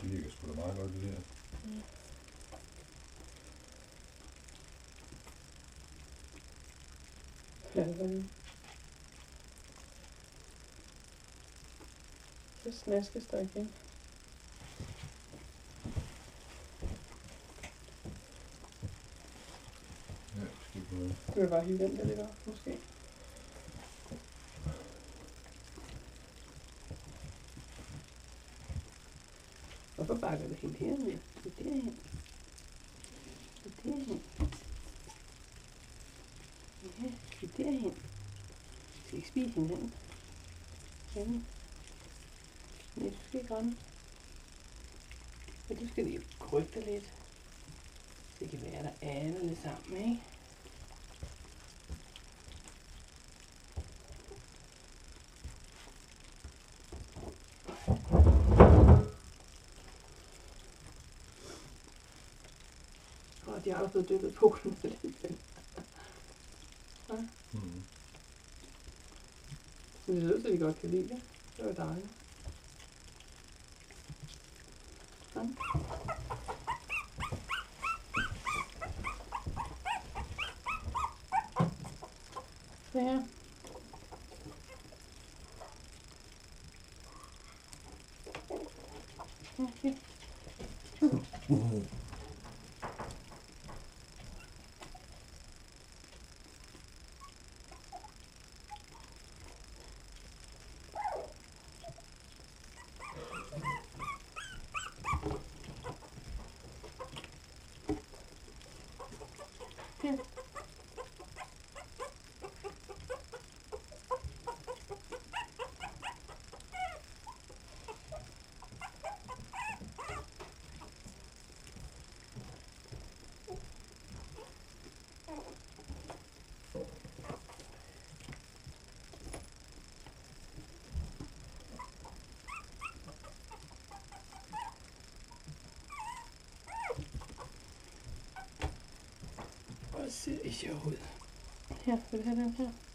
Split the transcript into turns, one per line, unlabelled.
Det virker sgu da meget godt, det der.
Så snaskes der igen.
Ja, skal vi prøve.
Du vil bare hive den der lidt op, måske. Hvorfor bakker det helt herned? Det er derhen. Det er derhen. Ja, det er derhen. Jeg skal ikke spise hinanden. Sådan. Nej, du skal ikke ramme. Men du skal lige krybe dig lidt. Så det kan være, der aner lidt sammen, ikke? Og de har jo fået dyppet polen for det. Ja.
Mm.
Men det lyder, så de godt kan lide det. Det var dejligt. Sådan. Så her. Okay. Ja. Og ser det sjovt ud. Her, vil du have den her?